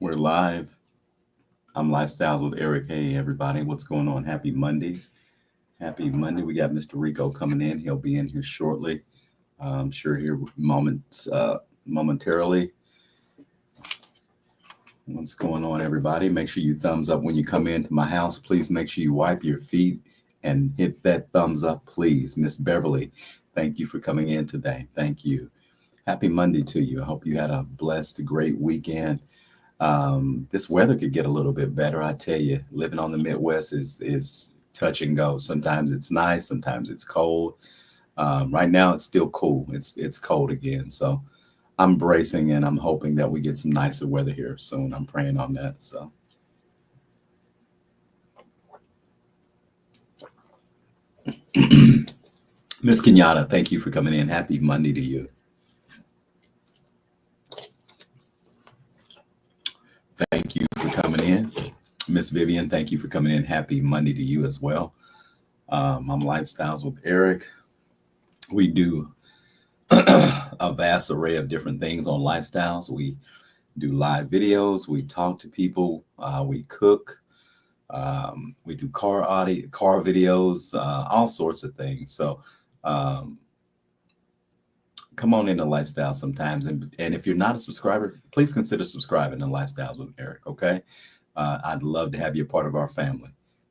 We're live. I'm Lifestyles with Eric. Hey, everybody. What's going on? Happy Monday. Happy Monday. We got Mr. Rico coming in. He'll be in here shortly. I'm sure here momentarily. What's going on, everybody? Make sure you thumbs up when you come into my house. Please make sure you wipe your feet and hit that thumbs up, please. Miss Beverly, thank you for coming in today. Thank you. Happy Monday to you. I hope you had a blessed, great weekend. This weather could get a little bit better. I tell you, living on the Midwest is touch and go. Sometimes it's nice, sometimes it's cold. Right now, it's still cool. It's cold again, so I'm bracing and I'm hoping that we get some nicer weather here soon. I'm praying on that. So, Miss Kenyatta, thank you for coming in. Happy Monday to you. Thank you for coming in. Miss Vivian, thank you for coming in. Happy Monday to you as well. I'm Lifestyles with Eric. We do a vast array of different things on Lifestyles. We do live videos. We talk to people. We cook. We do car videos, all sorts of things. So um, come on into Lifestyle sometimes. And if you're not a subscriber, please consider subscribing to Lifestyles with Eric. Okay. I'd love to have you a part of our family.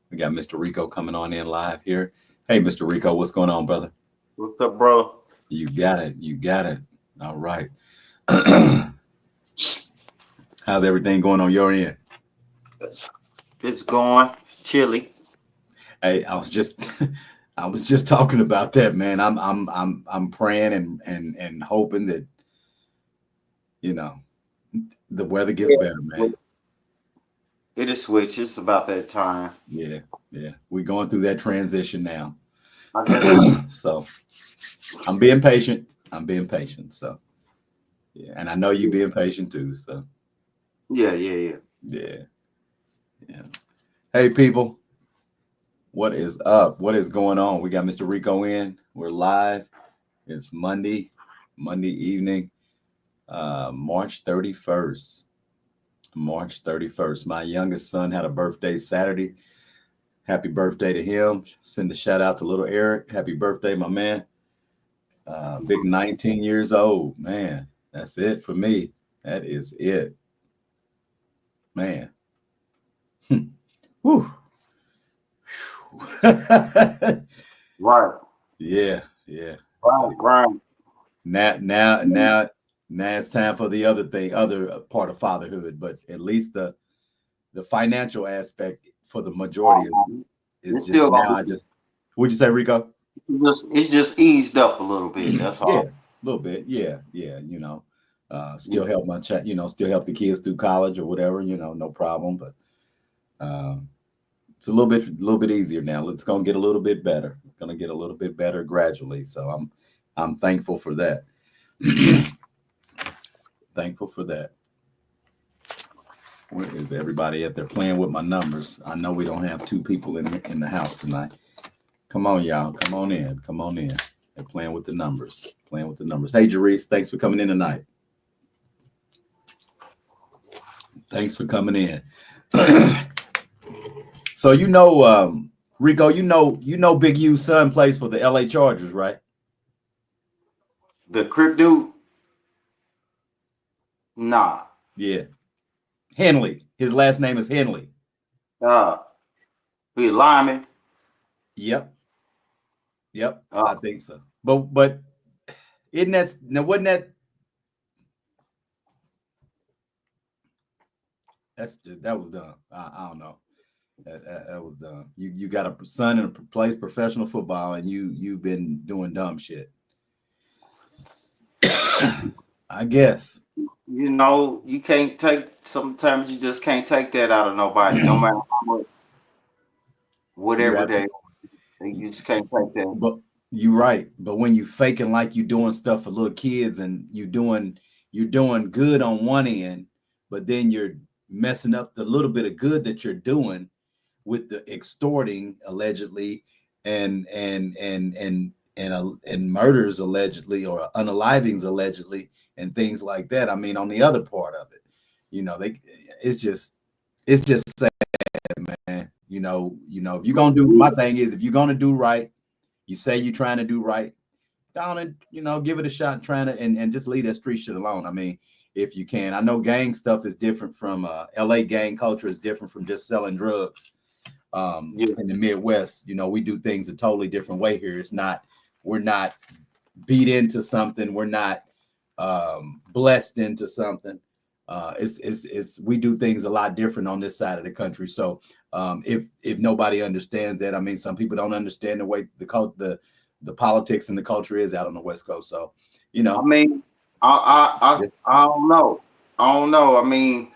We got Mr. Rico coming on in live here. Hey, Mr. Rico, what's going on, brother? What's up, bro? You got it. You got it. All right. How's everything going on your end? It's, it's going. It's chilly. Hey, I was just I was just talking about that, man. I'm praying and hoping that, you know, the weather gets Yeah. better, man. It is switch. It's about that time. Yeah, yeah. We're going through that transition now. I guess we. So I'm being patient. I'm being patient. So yeah, and I know you being patient too. So Yeah, yeah, yeah. yeah, yeah. Hey people, what is up? What is going on? We got Mr. Rico in. We're live. It's Monday evening, March 31st. March 31st. My youngest son had a birthday Saturday. Happy birthday to him. Send a shout out to little Eric. Happy birthday, my man. Big 19 years old. Man, that's it for me. That is it. Man. Whew. Right, Yeah, yeah. So right, right. now it's time for the other thing, other part of fatherhood. But at least the financial aspect for the majority is It's just still now. gonna I just would you say, Rico? it's just eased up a little bit. That's Yeah, all. a little bit. Yeah, yeah. Yeah, Still help still help the kids through college or whatever. No problem. But um, it's a little bit easier now. It's gonna get a little bit better. It's gonna get a little bit better gradually. So I'm thankful for that. Thankful for that. Where is everybody at? They're playing with my numbers. I know we don't have two people in the house tonight. Come on, y'all. Come on in. Come on in. They're playing with the numbers. Playing with the numbers. Hey, Jerice, thanks for coming in tonight. Thanks for coming in. So Rico, Big U's son plays for the LA Chargers, right? the crip dude. Nah. Yeah. Henley. His last name is Henley. Uh, be a lineman. Yep. Yep. I Uh, think so. But isn't that now wasn't that was dumb. I don't know. That was dumb. You got a son and plays professional football, and you've been doing dumb shit. I guess. you can't take. Sometimes you just can't take that out of nobody, no matter how much, You're whatever absolutely, you just can't take that. but you're right. But when you faking like you doing stuff for little kids and you're doing good on one end, but then you're messing up the little bit of good that you're doing with the extorting allegedly and murders allegedly or unalivings allegedly and things like that. I mean, on the other part of it, they. it's just sad, man. If you're gonna do, my thing is, if you're gonna do right, you say you're trying to do right, down and give it a shot, trying to and just leave that street shit alone. I mean, if you can. I know gang stuff is different from LA. Gang culture is different from just selling drugs. In the Midwest, we do things a totally different way here. We're not beat into something. We're not blessed into something. We do things a lot different on this side of the country. So if nobody understands that, I mean, some people don't understand the way the politics and the culture is out on the West Coast. So, I mean, I don't know. I mean,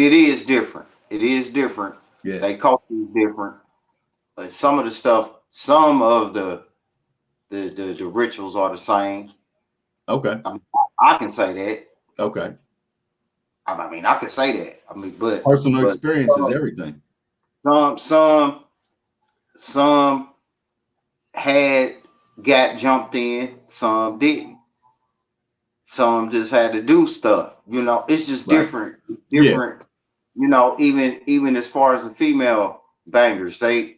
it is different. It is different. Yeah. They culture is different. But some of the stuff, some of the rituals are the same. Okay. I can say that. Okay. I mean, I can say that. I mean, but personal experience is everything. Some got jumped in, some didn't. Some just had to do stuff. It's just different. Different. Yeah. Even as far as the female bangers, they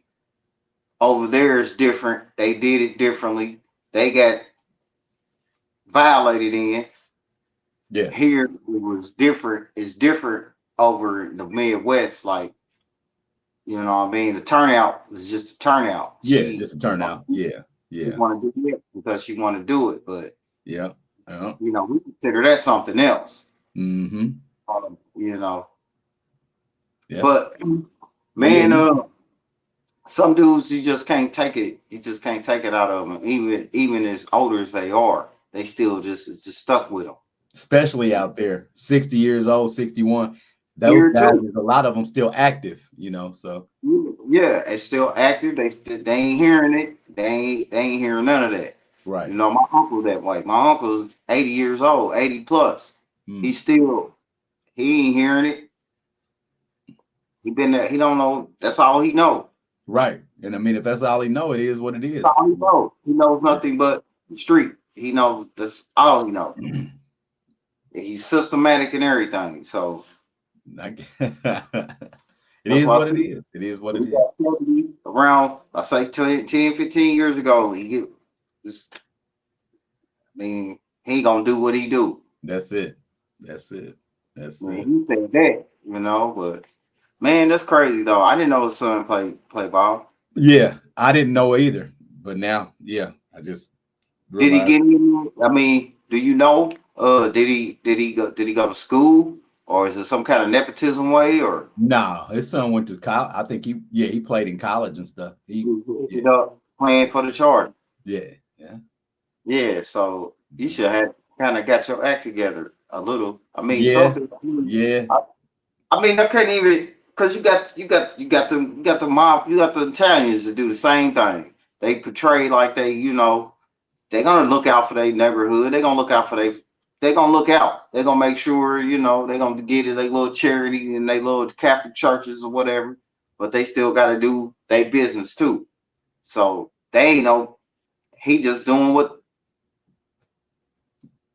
over there is different. They did it differently. They got violated in. Yeah. Here it was different. It's different over in the Midwest. Like, the turnout was just a turnout. Yeah, just a turnout. Yeah. Yeah. She want to do it because she want to do it, but yeah. We consider that something else. Mm-hmm. Yeah. But man, some dudes you just can't take it. You just can't take it out of them. Even as older as they are, they still just stuck with them. Especially out there, 60 years old, 61. Those guys, there's a lot of them still active. So yeah, it's still active. They ain't hearing it. They ain't hearing none of that. Right. My uncle that way. My uncle's 80 years old, 80 plus. He ain't hearing it. He been there. He don't know. That's all he know. Right. And I mean, if that's all he know, it is what it is. That's all he knows. He knows nothing but the street. He knows that's all he knows. He's systematic in everything. So it is what it is. It is what it is. Around, I say 10, 15 years ago, he ain't gonna do what he do. That's it. He said that, but man, that's crazy though. I didn't know his son play ball. Yeah, I didn't know either. But now, yeah, I just realized. Did he get in? I mean, do you know? Did he go to school, or is it some kind of nepotism way? Or no, his son went to college. I think he played in college and stuff. He ended up playing for the Chargers. Yeah. So you should have kind of got your act together a little. I mean, I couldn't even, because you got the mob, you got the Italians to do the same thing. They portray like they're gonna look out for their neighborhood. They're gonna look out they're gonna look out. They're gonna make sure, they're gonna get it, their little charity and their little Catholic churches or whatever, but they still gotta do their business too. So they he just doing what.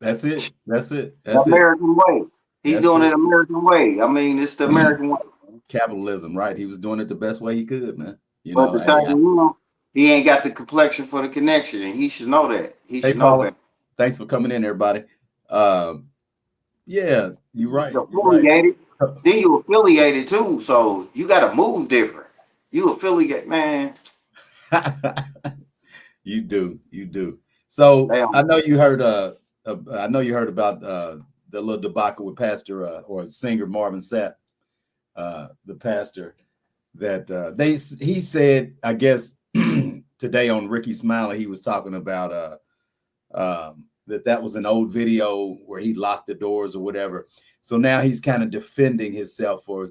That's it. The American way. He's doing it American way. I mean, it's the American way. Capitalism, right? He was doing it the best way he could, man. But the thing, he ain't got the complexion for the connection, and he should know that. He should know that. Thanks for coming in, everybody. Yeah, you're right. Affiliated. Right. Then you affiliated too, so you got to move different. You affiliate, man. You do. So I know you heard. I know you heard about the little debacle with Pastor or singer Marvin Sapp, the pastor, that he said, I guess today on Ricky Smiley, he was talking about that was an old video where he locked the doors or whatever. So now he's kind of defending himself for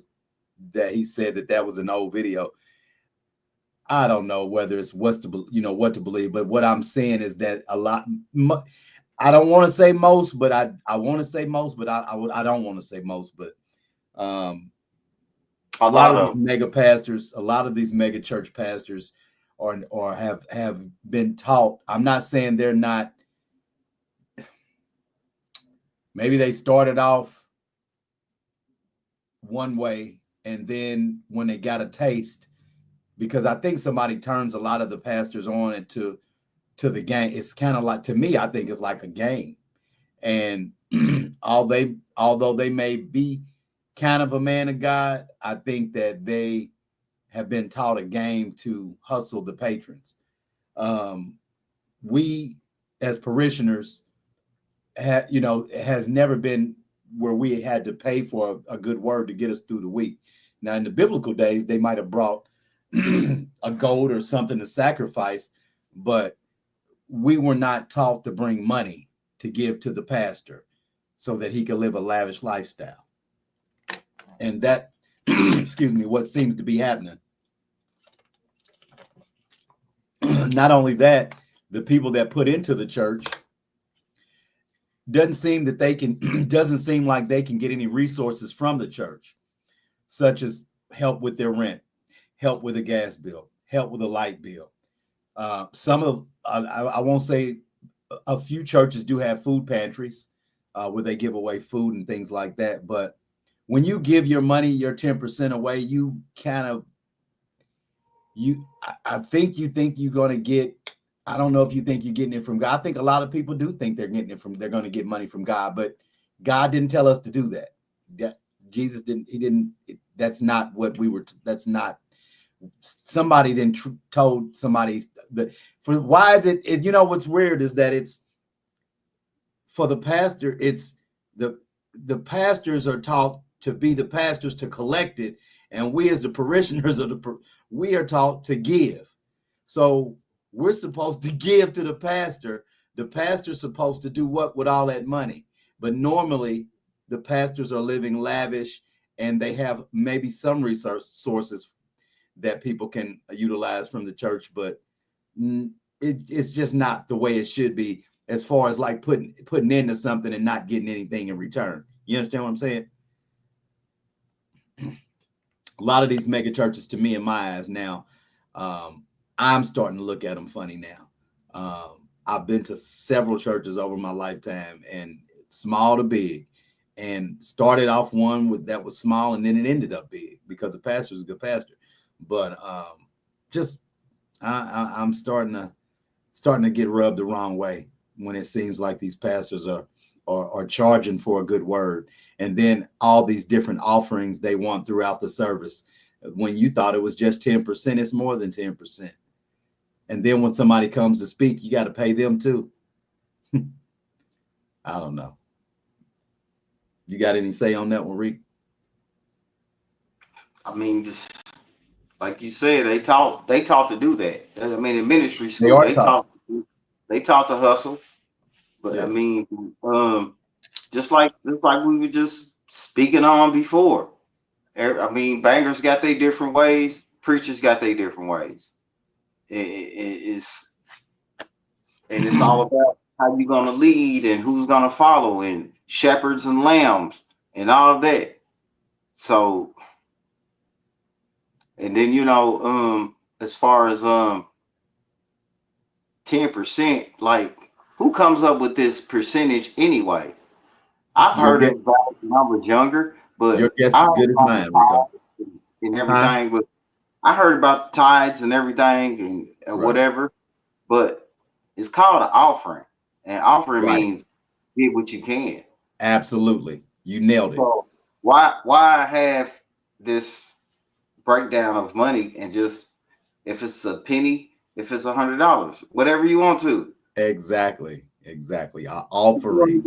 that. He said that was an old video. I don't know whether it's what to believe, but what I'm saying is that a lot. I don't want to say most, but I want to say most, but I don't want to say most, but a lot of mega pastors, a lot of these mega church pastors or have been taught. I'm not saying they're not. Maybe they started off one way, and then when they got a taste, because I think somebody turns a lot of the pastors on it to the game. It's kind of like, to me, I think it's like a game. And although they may be kind of a man of God, I think that they have been taught a game to hustle the patrons. We as parishioners it has never been where we had to pay for a good word to get us through the week. Now, in the biblical days, they might have brought a goat or something to sacrifice, but we were not taught to bring money to give to the pastor so that he could live a lavish lifestyle. And that, excuse me, what seems to be happening. Not only that, the people that put into the church doesn't seem like they can get any resources from the church, such as help with their rent, help with a gas bill, help with a light bill. Some of, I won't say, a few churches do have food pantries where they give away food and things like that. But when you give your money, your 10% away, I think you're going to get, I don't know if you think you're getting it from God. I think a lot of people do think they're getting it from, they're going to get money from God, but God didn't tell us to do that. Jesus didn't, that's not what we were, that's not, somebody then told somebody that, why is it, what's weird is that it's, for the pastor, it's the pastors are taught to be the pastors to collect it. And we as the parishioners we are taught to give. So we're supposed to give to the pastor. The pastor's supposed to do what with all that money? But normally the pastors are living lavish and they have maybe some resources that people can utilize from the church, but it's just not the way it should be, as far as like putting into something and not getting anything in return. You understand what I'm saying? A lot of these mega churches, to me, in my eyes now, I'm starting to look at them funny now. I've been to several churches over my lifetime, and small to big, and started off one that was small, and then it ended up big because the pastor was a good pastor. But I'm starting to get rubbed the wrong way when it seems like these pastors are charging for a good word, and then all these different offerings they want throughout the service. When you thought it was just 10%, it's more than 10%. And then when somebody comes to speak, you got to pay them too. I don't know. You got any say on that one, Reek? I mean, just like you said, they taught to do that. I mean, in ministry school, they taught to hustle. But yeah. I mean, just like we were just speaking on before. I mean, bangers got their different ways. Preachers got their different ways. It's all about how you're gonna lead and who's gonna follow, and shepherds and lambs and all of that. So, and then as far as 10%, like, who comes up with this percentage anyway? I've heard it when I was younger, but your guess is good as mine, Rico. And everything, but I heard about the tithes and everything and whatever, but it's called an offering, and offering means get what you can. Absolutely, you nailed it. So why have this breakdown of money, and just, if it's a penny, if it's $100, whatever you want to. Exactly. Offering.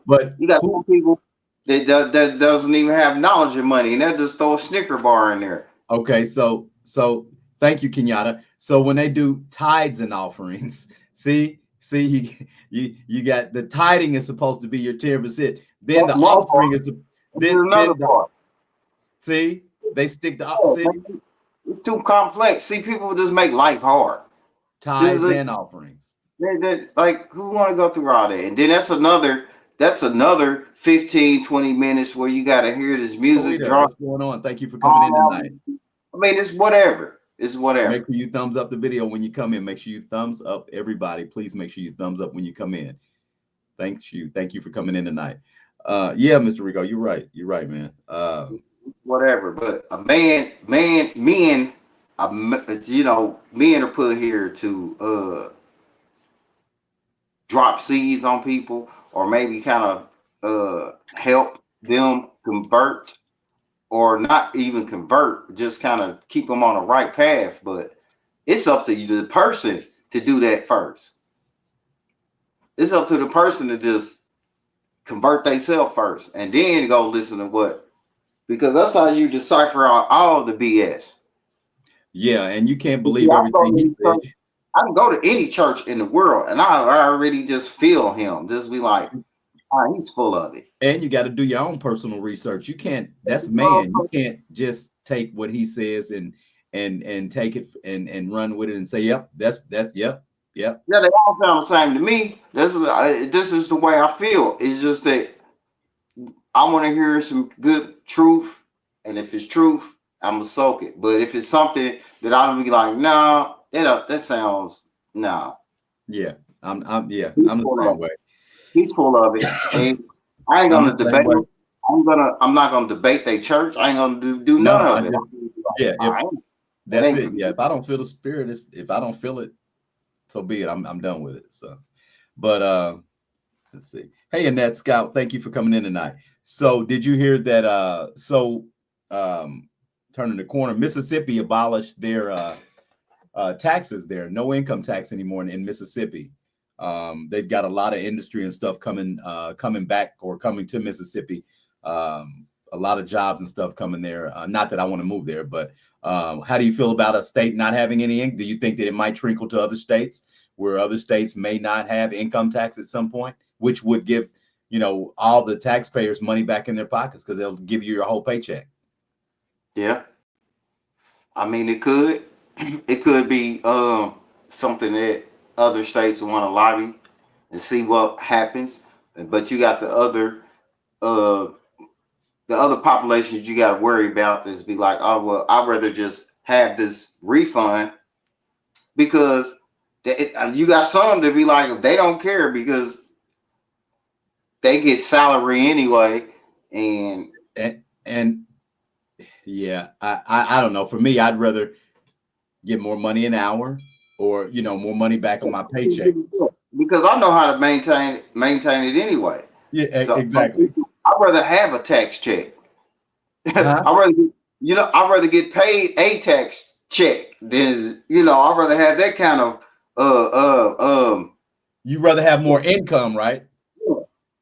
But you got some people that doesn't even have knowledge of money, and they'll just throw a Snicker bar in there. Okay, so thank you, Kenyatta. So when they do tithes and offerings, see, you got the tithing is supposed to be your 10%. Then the offering is another part. See, they stick to it's too complex. See, people just make life hard. Tithes and offerings. Like, who want to go through all that? And then that's another 15-20 minutes where you got to hear this music. What's going on? Thank you for coming in tonight. I mean, it's whatever. Make sure you thumbs up the video when you come in. Make sure you thumbs up, everybody. Please make sure you thumbs up when you come in. Thank you for coming in tonight. Yeah, Mr. Rico, you're right. You're right, man. Whatever. But a men, you know, men are put here to drop seeds on people, or maybe kind of help them convert, or not even convert, just kind of keep them on the right path. But it's up to you, the person, to do that first. It's up to the person to just convert themselves first, and then go listen to what, because that's how you decipher out all the BS. Yeah, and you can't See, believe everything he said. I can go to any church in the world, and I already just feel him. Just be like, oh, he's full of it. And you got to do your own personal research. You can't. That's man. You can't just take what he says and take it and run with it and say, "Yep, that's yep, yep." Yeah, they all sound the same to me. This is the way I feel. It's just that I want to hear some good truth, and if it's truth, I'm gonna soak it. But if it's something that I'm be like, no, that sounds no. Yeah, I'm yeah, He's I'm the full same of it. way. He's full of it, and I ain't I'm gonna the same debate way. him. I'm not gonna debate their church. I ain't gonna do No, none I of it. just Like, yeah. all If right, that that's ain't it, for me. yeah. If I don't feel the spirit, if I don't feel it, so be it. I'm done with it. So, but let's see. Hey, Annette Scout, thank you for coming in tonight. So, did you hear that? Turning the corner, Mississippi abolished their taxes there. No income tax anymore in Mississippi. They've got a lot of industry and stuff coming back or coming to Mississippi. A lot of jobs and stuff coming there. Not that I want to move there, but how do you feel about a state not having any income? Do you think that it might trickle to other states where other states may not have income tax at some point, which would give, all the taxpayers money back in their pockets because they'll give you your whole paycheck? Yeah, I mean it could. It could be something that other states want to lobby and see what happens. But you got uh the other populations you got to worry about is be like, oh well, I'd rather just have this refund, because you got some to be like they don't care because they get salary anyway, and And yeah, I don't know. For me, I'd rather get more money an hour or, more money back on my paycheck. because I know how to maintain it anyway. Yeah, So exactly. I'd rather have a tax check. Huh? I'd rather get paid a tax check than I'd rather have that kind of You rather have more income, right?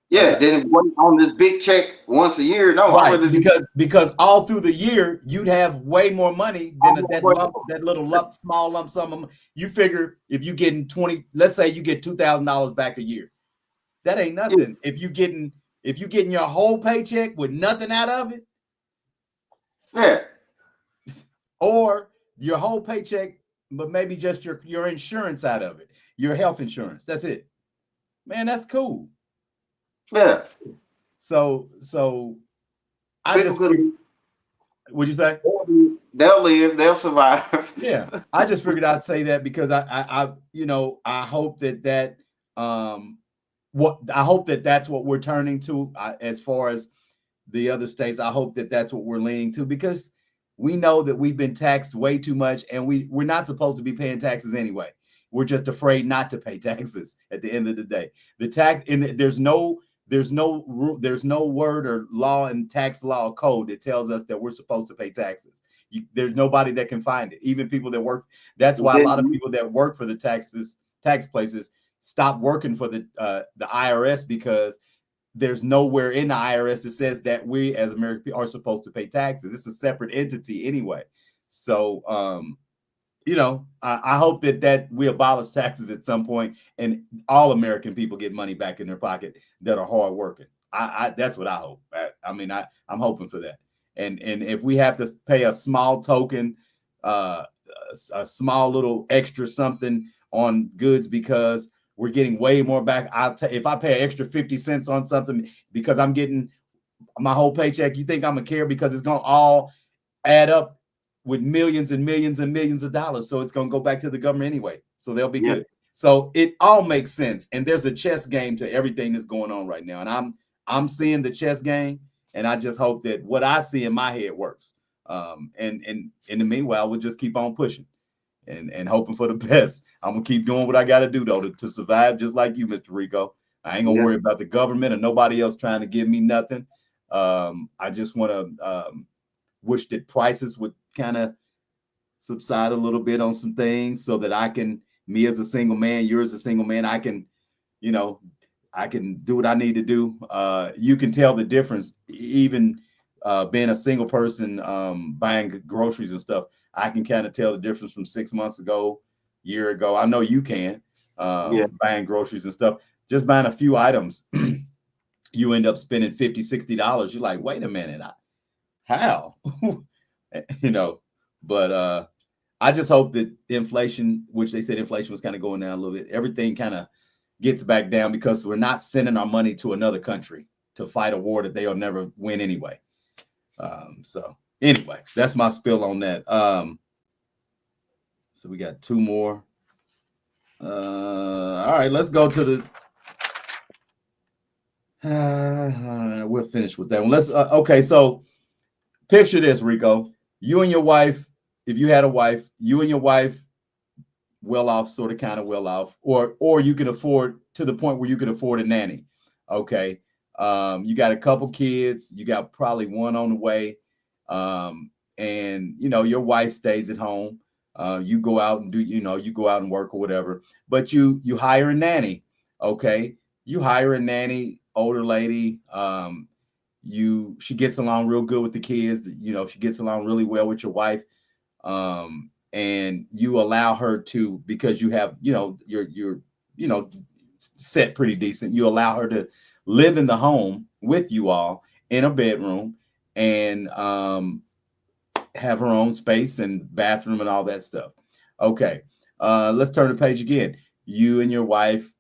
yeah, Okay. than wait on this big check once a year. No, I'd Right, rather do because all through the year you'd have way more money than that little small lump sum. You figure if you getting 20, let's say you get $2,000 back a year, that ain't nothing. If you getting your whole paycheck with nothing out of it, yeah. or your whole paycheck, but maybe just your insurance out of it, your health insurance. That's it, man. That's cool. Yeah. So I People just could, figured, what'd you say? they'll live, they'll survive. Yeah, I just figured I'd say that because I hope that I hope that that's what we're turning to as far as the other states. I hope that that's what we're leaning to, because we know that we've been taxed way too much, and we're not supposed to be paying taxes anyway. We're just afraid not to pay taxes at the end of the day. The tax there's no word or law in tax law code that tells us that we're supposed to pay taxes. There's nobody that can find it. Even people that work. That's why a lot of people that work for the tax places stop working for the IRS, because there's nowhere in the IRS that says that we as American are supposed to pay taxes. It's a separate entity anyway. So, I hope that we abolish taxes at some point and all American people get money back in their pocket that are hard working. That's what I hope. I'm hoping for that. And if we have to pay a small token, a small little extra something on goods because we're getting way more back. If I pay an extra 50 cents on something because I'm getting my whole paycheck, you think I'm gonna care? Because it's gonna all add up with millions and millions and millions of dollars. So it's gonna go back to the government anyway. So they'll be good. So it all makes sense. And there's a chess game to everything that's going on right now. And I'm seeing the chess game, and I just hope that what I see in my head works. And in the meanwhile, we'll just keep on pushing and hoping for the best. I'm gonna keep doing what I got to do though to survive, just like you, Mr. Rico. I ain't gonna worry about the government or nobody else trying to give me nothing. I just want to wish that prices would kind of subside a little bit on some things so that I can, me as a single man, you as a single man, I can, you know, I can do what I need to do. You can tell the difference, even being a single person, buying groceries and stuff. I can kind of tell the difference from 6 months ago, year ago. I know you can, buying groceries and stuff. Just buying a few items, you end up spending $50, $60. You're like, wait a minute, how? You know, but I just hope that inflation, which they said inflation was kind of going down a little bit, everything kind of gets back down because we're not sending our money to another country to fight a war that they'll never win anyway. So anyway, that's my spill on that. So we got two more. All right, let's go to the. We'll finish with that one. Let's. Okay, so picture this, Rico. You and your wife, if you had a wife, you and your wife, well off, sort of, kind of well off, or you can afford to the point where you can afford a nanny. Okay, you got a couple kids. You got probably one on the way, and you know your wife stays at home. You go out and do, you go out and work or whatever, but you hire a nanny. Okay. You hire a nanny, older lady. She gets along real good with the kids. She gets along really well with your wife. And you allow her to, because you have, you're set pretty decent. You allow her to live in the home with you all in a bedroom and, have her own space and bathroom and all that stuff. Okay. Let's turn the page again. You and your wife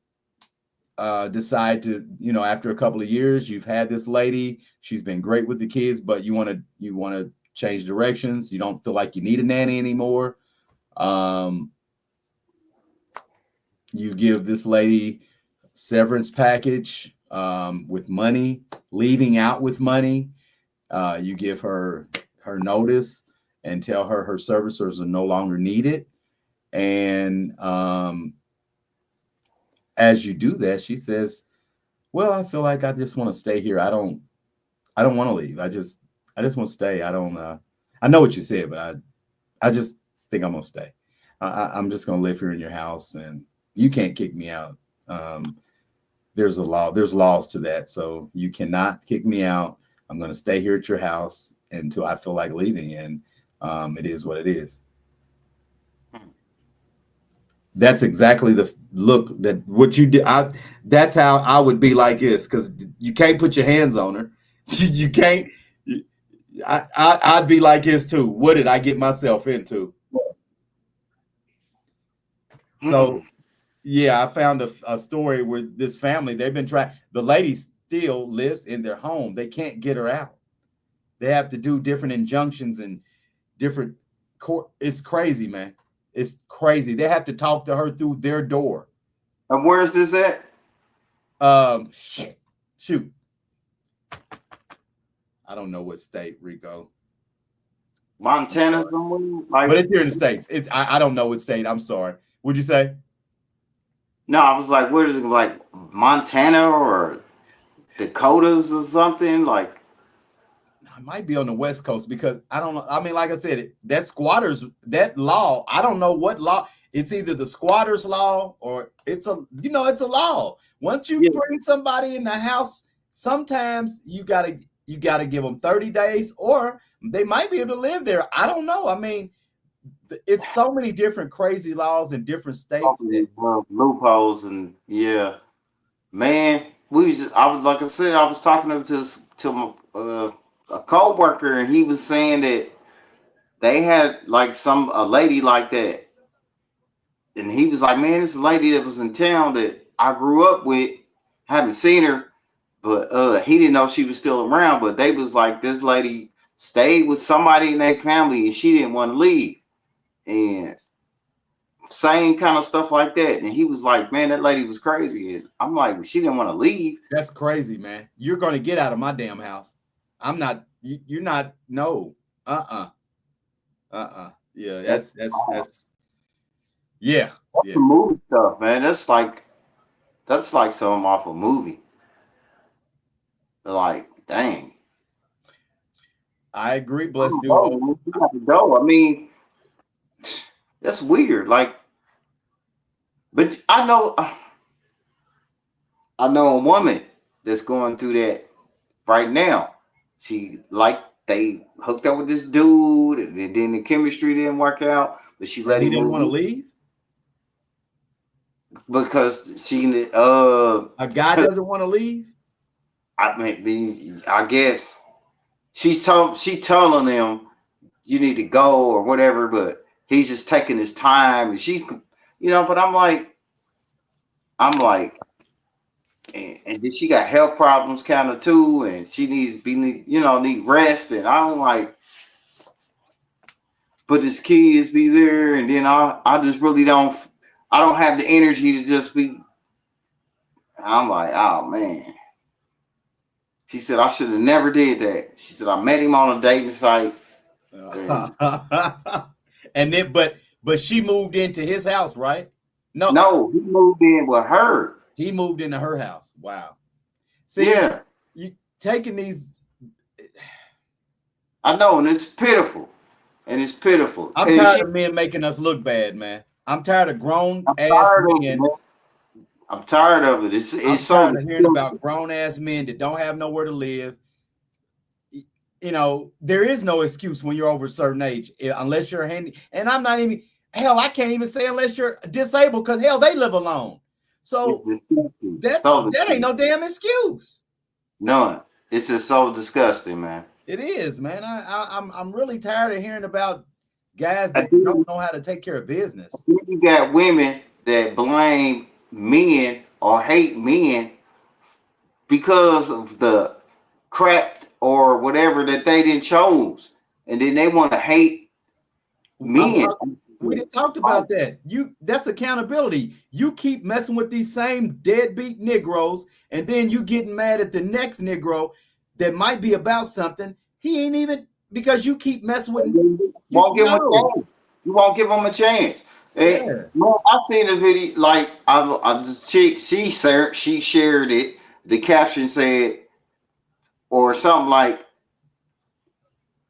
decide to, after a couple of years, you've had this lady, she's been great with the kids, but you want to change directions. You don't feel like you need a nanny anymore. You give this lady severance package with money, leaving out with money. You give her notice and tell her services are no longer needed. And as you do that, she says, well, I feel like I just want to stay here. I don't want to leave. I just want to stay. I know what you said, but I just think I'm going to stay. I'm just going to live here in your house and you can't kick me out. There's laws to that. So you cannot kick me out. I'm going to stay here at your house until I feel like leaving. And it is what it is. That's exactly the look that what you did. That's how I would be like this, because you can't put your hands on her. You can't. I'd be like this too. What did I get myself into? So, yeah, I found a story where this family, they've been trying. The lady still lives in their home. They can't get her out. They have to do different injunctions and different court. It's crazy, man. It's crazy. They have to talk to her through their door. And where is this at? Shoot. I don't know what state, Rico. Montana, but it's here in the States. I don't know what state. I'm sorry. What'd you say? No, I was like, where is it? Like Montana or Dakotas or something? Like, it might be on the West Coast, because I don't know. I mean, like I said, that squatters, that law, I don't know what law. It's either the squatters law or it's a law. Once you bring somebody in the house, sometimes you gotta give them 30 days, or they might be able to live there. I don't know. I mean, it's so many different crazy laws in different states. Loopholes and man. I was talking to a co-worker, and he was saying that they had like a lady like that, and he was like, man, this lady that was in town that I grew up with, haven't seen her, but he didn't know she was still around. But they was like, this lady stayed with somebody in their family and she didn't want to leave, and same kind of stuff like that. And he was like, man, that lady was crazy. And I'm like, she didn't want to leave. That's crazy, man. You're gonna get out of my damn house. I'm not. You're not. No. Yeah. That's. Yeah. That's Yeah. the movie stuff, man. That's like something off a movie. Like, dang. I agree. Bless You dude. got to go. I mean, that's weird. Like, but I know a woman that's going through that right now. She like they hooked up with this dude, and then the chemistry didn't work out. But she let He him didn't want to move leave. because she A guy doesn't want to leave. I guess she telling him you need to go or whatever, but he's just taking his time, and but I'm like, and then she got health problems kind of too, and she need rest, and I'm like, but his kids be there, and then I just really don't have the energy to just be. I'm like, oh man. She said I should have never did that. She said I met him on a dating site. And then, but she moved into his house, right? No, he moved in with her. He moved into her house. Wow. See, Yeah, you taking these. I know, and it's pitiful. I'm tired of men making us look bad, man. I'm tired of grown ass men. I'm tired of it. I'm tired of hearing about grown ass men that don't have nowhere to live. You know, there is no excuse when you're over a certain age, unless you're handy. And I'm not even, hell, I can't even say unless you're disabled, because hell, they live alone. So that ain't no damn excuse. None. It's just so disgusting, man. It is, man. I'm really tired of hearing about guys that don't know how to take care of business. You got women that blame men or hate men because of the crap or whatever that they didn't chose, and then they want to hate men. We didn't talked about that. That's accountability. You keep messing with these same deadbeat Negroes, and then you getting mad at the next Negro that might be about something. He ain't even, because you keep messing with him. You won't give him a chance. You won't give him a chance. Yeah. I seen a video, like the chick, she shared it. The caption said, or something like,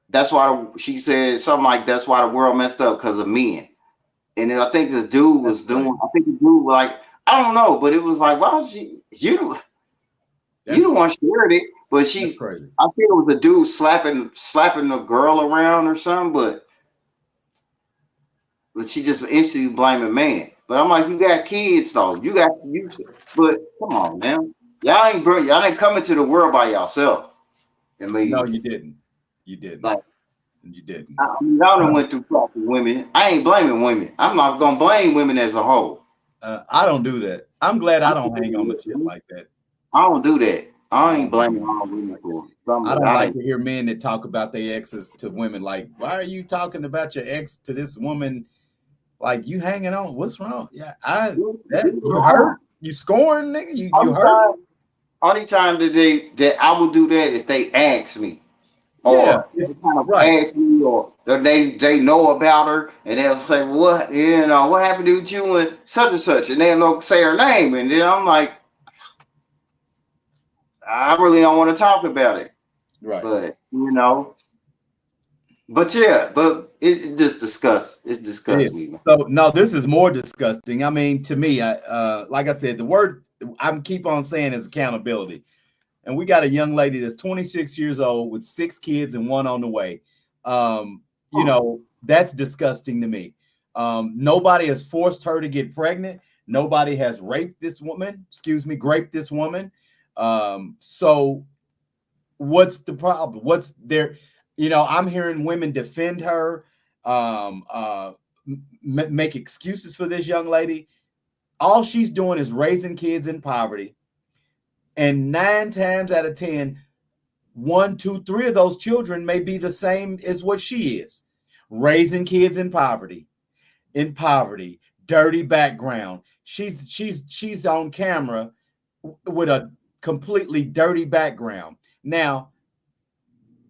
that's why she said something like, that's why the world messed up because of men. And then I think the dude was I think the dude was like, I don't know, but it was like, why was you the one shared it, but I think it was a dude slapping the girl around or something, but she just instantly blaming man. But I'm like, you got kids though. But come on, man. Y'all ain't coming to the world by yourself. I mean, no, you didn't. Like, you didn't. Y'all done went through crap with women. I ain't blaming women. I'm not gonna blame women as a whole. I don't do that. I'm glad I don't hang on the shit like that. I don't do that. I ain't blaming all women for it. I don't like to hear men that talk about their exes to women. Like, why are you talking about your ex to this woman? Like, you hanging on? What's wrong? Yeah, you hurt? You scoring, nigga? You hurt? Only time that I would do that if they ask me, or ask me, or they know about her, and they'll say, what happened to you and such and such, and they'll say her name, and then I'm like, I really don't want to talk about it, right? But yeah, but it just disgusts. It disgusts me. So no, this is more disgusting. I mean, to me, like I said, the word I keep on saying is accountability. And we got a young lady that's 26 years old with 6 kids and 1 on the way. That's disgusting to me. Nobody has forced her to get pregnant. Nobody has raped this woman. So what's the problem? What's there? I'm hearing women defend her, make excuses for this young lady. All she's doing is raising kids in poverty. And 9 times out of 10, 1, 2, 3 of those children may be the same as what she is. Raising kids in poverty, dirty background. She's on camera with a completely dirty background. Now,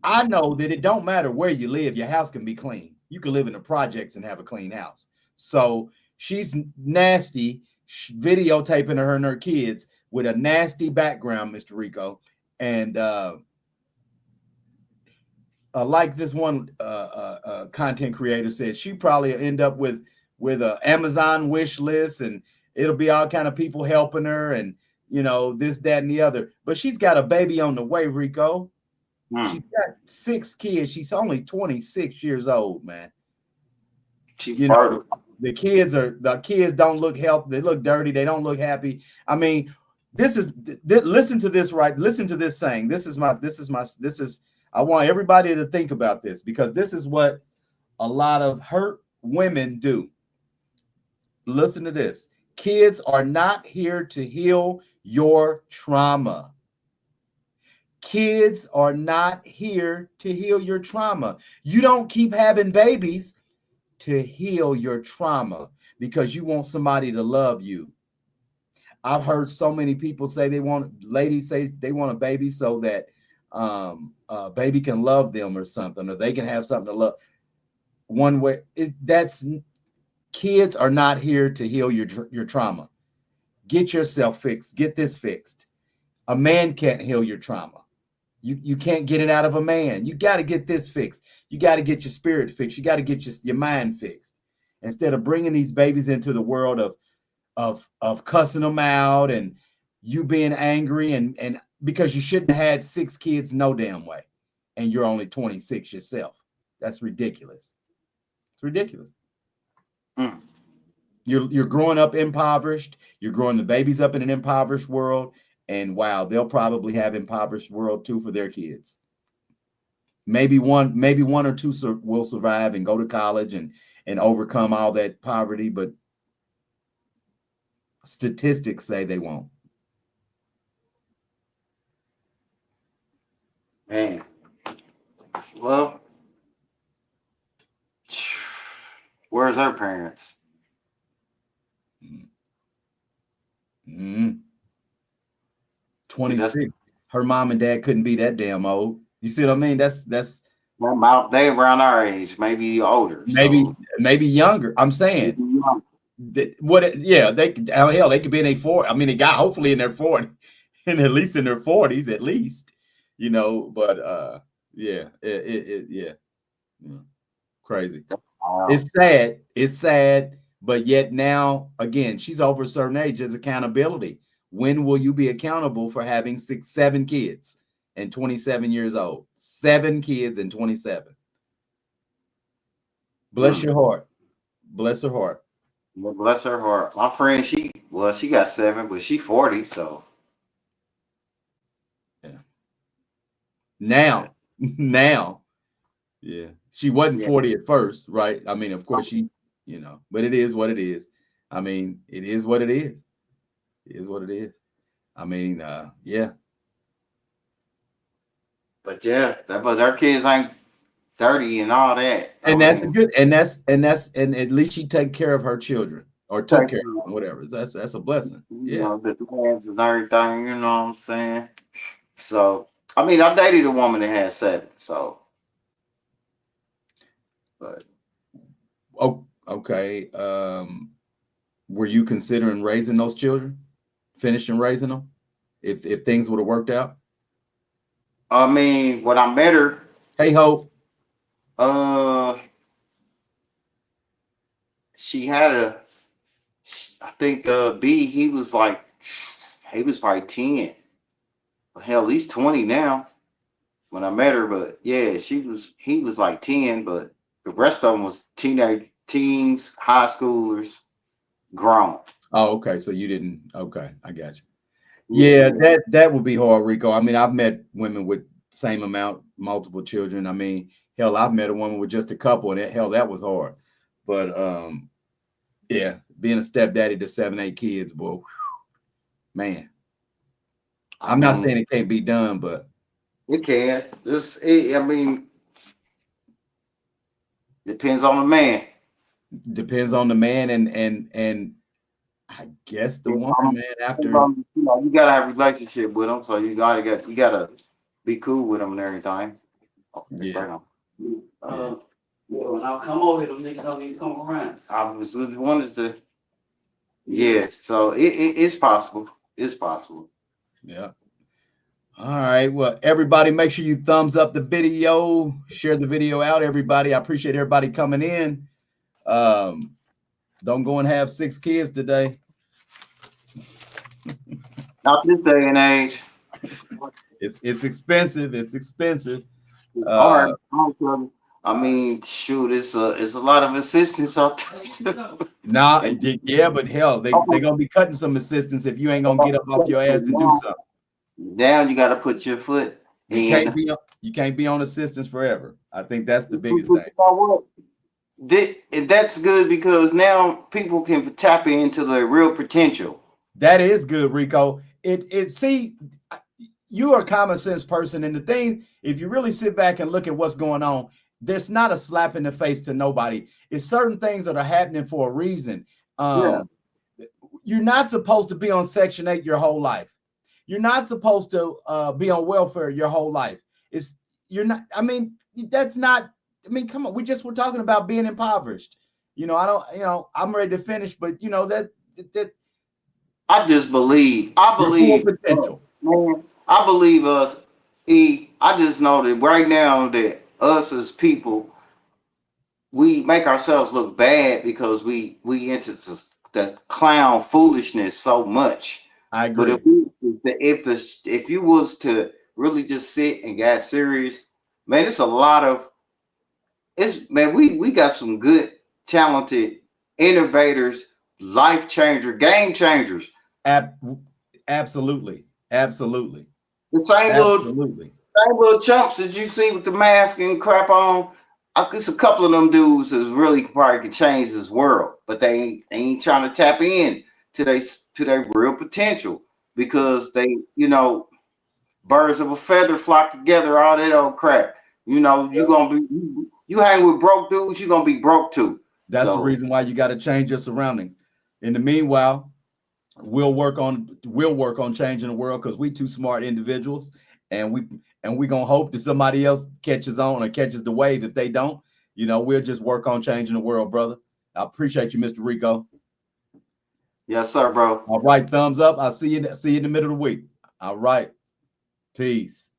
I know that it don't matter where you live, your house can be clean. You can live in the projects and have a clean house. So she's nasty, videotaping her and her kids with a nasty background, Mr. Rico. And like this one content creator said, she probably end up with an Amazon wish list, and it'll be all kind of people helping her, and this, that, and the other. But she's got a baby on the way, Rico. She's got 6 kids. She's only 26 years old, man. The kids don't look healthy. They look dirty. They don't look happy. I mean, listen to this, right? Listen to this saying. I want everybody to think about this, because this is what a lot of hurt women do. Listen to this. Kids are not here to heal your trauma. Kids are not here to heal your trauma. You don't keep having babies to heal your trauma because you want somebody to love you. I've heard so many people say ladies say they want a baby so that baby can love them or something, or they can have something to love. One way, kids are not here to heal your trauma. Get yourself fixed. Get this fixed. A man can't heal your trauma. You can't get it out of a man. You got to get this fixed. You got to get your spirit fixed. You got to get your mind fixed. Instead of bringing these babies into the world of cussing them out and you being angry and because you shouldn't have had 6 kids no damn way, and you're only 26 yourself. That's ridiculous. It's ridiculous. You're growing up impoverished. You're growing the babies up in an impoverished world. And wow, they'll probably have impoverished world too for their kids. Maybe one or two will survive and go to college and overcome all that poverty, but statistics say they won't. Man, well, where's her parents? 26. Her mom and dad couldn't be that damn old. You see what I mean? That's about they around our age, maybe older, maybe younger. I'm saying they could be in their 40s. I mean, they got hopefully in their 40s, and at least in their 40s, at least, But crazy. Wow. It's sad, but yet now again, she's over a certain age. There's accountability. When will you be accountable for having 7 kids and 27 years old? 7 kids and 27. Bless your heart. Bless her heart. Well, bless her heart. My friend, she got 7, but she 40, so. Yeah. Now. Yeah. She wasn't 40 at first, right? I mean, of course but it is what it is. I mean, it is what it is. It is what it is. I mean, yeah. But but our kids ain't 30 and all that. And that's good. And at least she take care of her children or took care of them, whatever. That's a blessing. Yeah. The plans and everything, you know what I'm saying? So, I mean, I dated a woman that had 7, so. But. Oh, okay. Were you considering raising those children? Finishing raising them if things would have worked out? I mean, when I met her, hey Hope, she had I think B, he was probably 10. Hell, at least 20 now when I met her, but yeah, he was like 10, but the rest of them was teens, high schoolers, grown. Oh, okay. So you didn't. Okay, I got you. Yeah, that would be hard, Rico. I mean, I've met women with same amount, multiple children. I mean, hell, I've met a woman with just a couple, and that was hard. But yeah, being a stepdaddy to 7, 8 kids, boy, man. I'm not saying it can't be done, but it can. I mean, depends on the man. Depends on the man and I guess the woman, man. After You know, you gotta have a relationship with them, so you gotta be cool with them and everything. Yeah. Right on. Yeah, when I come over here, them niggas don't even come around. I was wanted to. Yeah, so it's possible. It's possible. Yeah. All right. Well, everybody, make sure you thumbs up the video, share the video out, everybody. I appreciate everybody coming in. Don't go and have 6 kids today. Not this day and age. It's expensive. It's expensive. Hard. I mean, shoot, it's a lot of assistance out there. Nah, yeah, but hell, they're gonna be cutting some assistance if you ain't gonna get up off your ass and do something. Now you got to put your foot. You can't be on assistance forever. I think that's the biggest thing. That's good because now people can tap into their real potential. That is good, Rico. See, you are a common sense person, and the thing, if you really sit back and look at what's going on, there's not a slap in the face to nobody. It's certain things that are happening for a reason. You're not supposed to be on Section 8 your whole life. You're not supposed to be on welfare your whole life. That's not. I mean, come on. We're talking about being impoverished. I'm ready to finish, but that I just believe. I believe potential. Man, I believe us. I just know that right now that us as people, we make ourselves look bad because we into the clown foolishness so much. I agree. But if you was to really just sit and get serious, man, it's a lot of we got some good, talented innovators, life changer, game changers. Absolutely. The same little chumps that you see with the mask and crap on. It's a couple of them dudes that really probably can change this world, but they ain't trying to tap in to their real potential because they, birds of a feather flock together, all that old crap. You hang with broke dudes, you're gonna be broke too. That's the reason why you got to change your surroundings. In the meanwhile, we'll work on changing the world because we too smart individuals, and we gonna hope that somebody else catches on or catches the wave. If they don't, we'll just work on changing the world, brother. I appreciate you, Mr. Rico. Yes, sir, bro. All right, thumbs up. I'll see you in the middle of the week. All right. Peace.